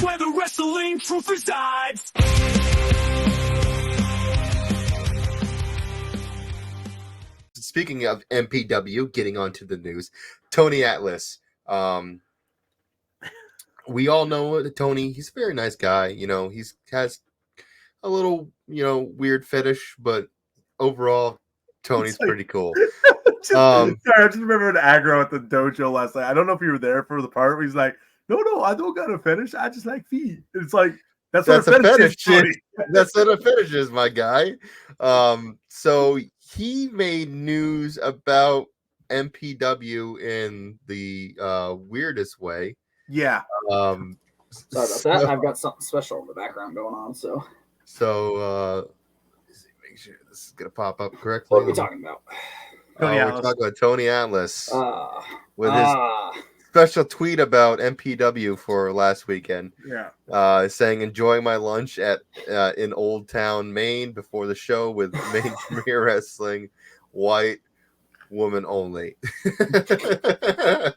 where the wrestling truth resides. Speaking of MPW, getting onto the news, Tony Atlas. We all know Tony. He's a very nice guy. You know, he has a little, weird fetish, but overall, Tony's pretty cool. I just remember an aggro at the dojo last night. I don't know if you were there for the part where he's like, no, I don't got a fetish. I just like feet. It's like, that's what a fetish is. That's what a fetish is, my guy. So he made news about MPW in the weirdest way. Yeah. Sorry about that. I've got something special in the background going on. So make sure this is gonna pop up correctly. What are we talking about? We're talking about Tony Atlas with his special tweet about MPW for last weekend. Yeah. Saying enjoying my lunch at in Old Town, Maine before the show with Maine Premier Wrestling, white woman only. The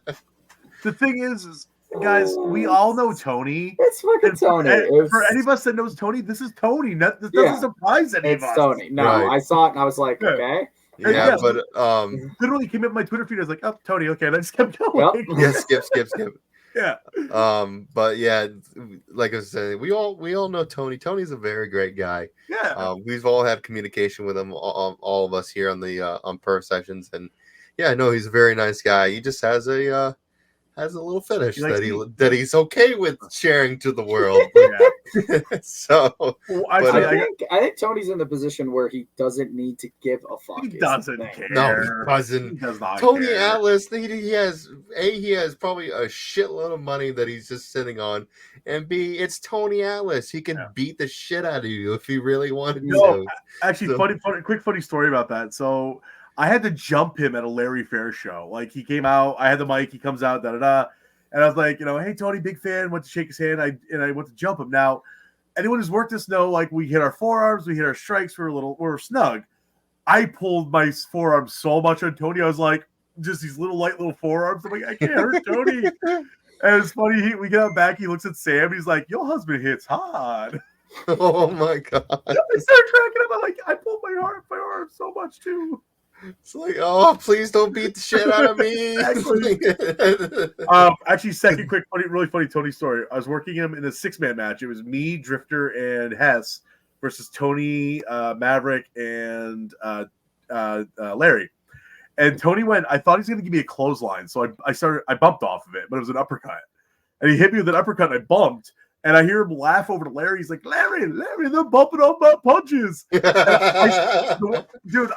thing is, guys, we all know Tony. It's fucking Tony. For any of us that knows Tony, this is Tony. This doesn't surprise any of us. It's Tony. No, right. I saw it and I was like, okay. Yeah, but literally came up my Twitter feed. I was like, "Oh, Tony, okay." And I just kept going. Yep. Yeah, skip. Yeah. But yeah, like I was saying, we all know Tony. Tony's a very great guy. Yeah. We've all had communication with him, all of us here on the on Purr Sessions, and yeah, I know he's a very nice guy. He just has a little fetish that he's okay with sharing to the world. So, I think Tony's in the position where he doesn't need to give a fuck. He doesn't care. No, he doesn't. He does not Tony care. Atlas, he has probably a shitload of money that he's just sitting on, and B, it's Tony Atlas. He can beat the shit out of you if he really wanted to. Actually, funny story about that. So I had to jump him at a Larry Fair show. Like, he came out, I had the mic, he comes out, and I was like, hey, Tony, big fan. Went to shake his hand, I went to jump him. Now, anyone who's worked this know, like, we hit our forearms, we hit our strikes, we're snug. I pulled my forearms so much on Tony, I was like, just these light little forearms. I'm like, I can't hurt Tony. And it's funny, we get out back, he looks at Sam, he's like, your husband hits hard. Oh my God. I started cracking up. I'm like, I pulled my arm so much too. It's like, oh, please don't beat the shit out of me. Actually, second quick, really funny Tony story. I was working him in a 6-man match. It was me, Drifter, and Hess versus Tony, Maverick, and Larry. And Tony went, I thought he was going to give me a clothesline. So I bumped off of it, but it was an uppercut. And he hit me with an uppercut, and I bumped. And I hear him laugh over to Larry. He's like, Larry, they're bumping on my punches. Dude,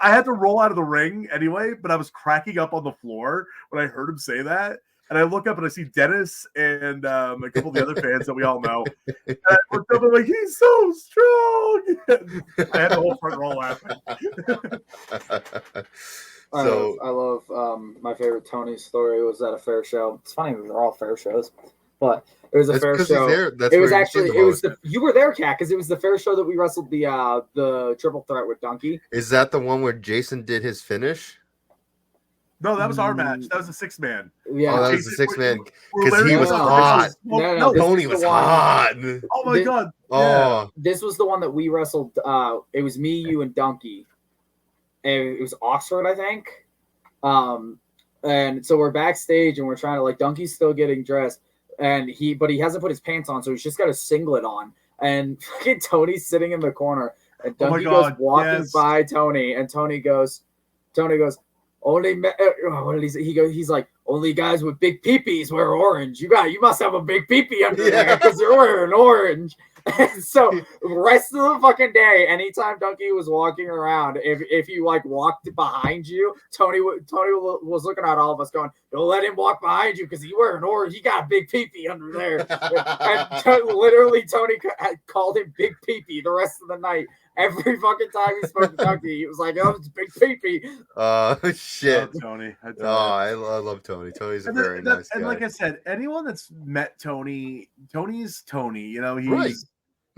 I had to roll out of the ring anyway, but I was cracking up on the floor when I heard him say that. And I look up and I see Dennis and a couple of the other fans that we all know. And I looked up and I'm like, he's so strong. I had the whole front row laughing. I love my favorite Tony story was at a fair show. It's funny, they're all fair shows. But it was a fair show. You were there, Kat, because it was the fair show that we wrestled the triple threat with Donkey. Is that the one where Jason did his finish? No, that was our match. That was a 6-man. Yeah, that was a 6-man because he was hot. No, Tony was hot. Oh my God! Oh, this was the one that we wrestled. It was me, you, and Donkey. And it was Oxford, I think. And so we're backstage and we're trying to, like, Donkey's still getting dressed. But he hasn't put his pants on, so he's just got a singlet on. And fucking Tony's sitting in the corner, and Donkey goes walking by Tony, and Tony goes, only what did he say? He's like, only guys with big peepees wear orange. You must have a big peepee under there because you're wearing orange. And so the rest of the fucking day, anytime Donkey was walking around, if you like walked behind you, Tony was looking at all of us going, don't let him walk behind you because he wearing orange. He got a big peepee under there. And literally Tony called him Big Peepee the rest of the night. Every fucking time he spoke to Donkey, he was like, oh, it's Big Peepee. Oh, shit. Tony. I love Tony. Tony's a very nice guy. And like I said, anyone that's met Tony, Tony's Tony.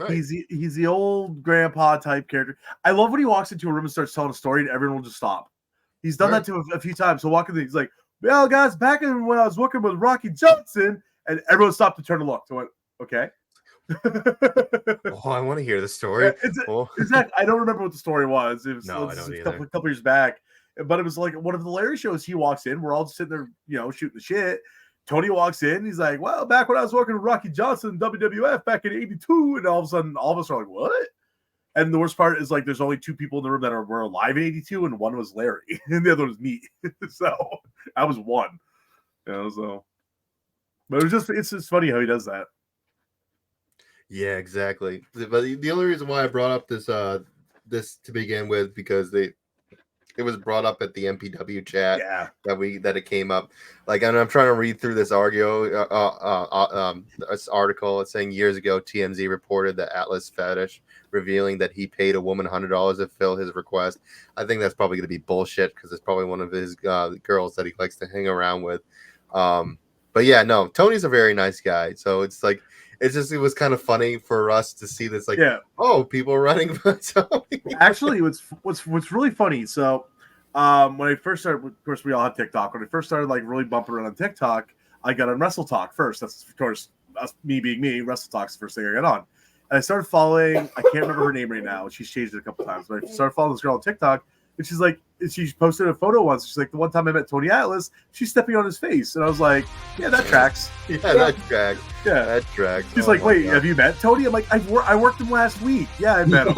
He's the old grandpa type character. I love when he walks into a room and starts telling a story and everyone will just stop. He's done that to a few times. So walking, he's like, well, guys, back when I was working with Rocky Johnson, and everyone stopped to turn and look. So I went, okay. Oh, I want to hear the story. Exactly. I don't remember what the story was. It was, I don't a couple years back, but it was like one of the Larry shows. He walks in. We're all just sitting there, shooting the shit. Tony walks in. He's like, well, back when I was working with Rocky Johnson in WWF back in '82, and all of a sudden, all of us are like, what? And the worst part is, like, there's only two people in the room that were alive in '82, and one was Larry, and the other was me. So I was one. So, but it's just funny how he does that. Yeah, exactly. But the only reason why I brought up this to begin with, because it was brought up at the MPW chat that it came up. Like, and I'm trying to read through this this article. It's saying years ago, TMZ reported that Atlas Fetish, revealing that he paid a woman $100 to fill his request. I think that's probably going to be bullshit, because it's probably one of his girls that he likes to hang around with. But yeah, no, Tony's a very nice guy. So it's like, it was kind of funny for us to see this, like, people running for Tony. Actually, what's really funny. So when I first started, of course, we all have TikTok. When I first started, like, really bumping around on TikTok, I got on Wrestle Talk first. That's, of course, me being me. Wrestle Talk's the first thing I got on. And I started following, I can't remember her name right now. She's changed it a couple times. But I started following this girl on TikTok, and she's like, she posted a photo once. She's like, the one time I met Tony Atlas, she's stepping on his face. And I was like, yeah, that tracks. That tracks. Yeah, that tracks. She's like, wait, have you met Tony? I'm like, I worked him last week. Yeah, I met him.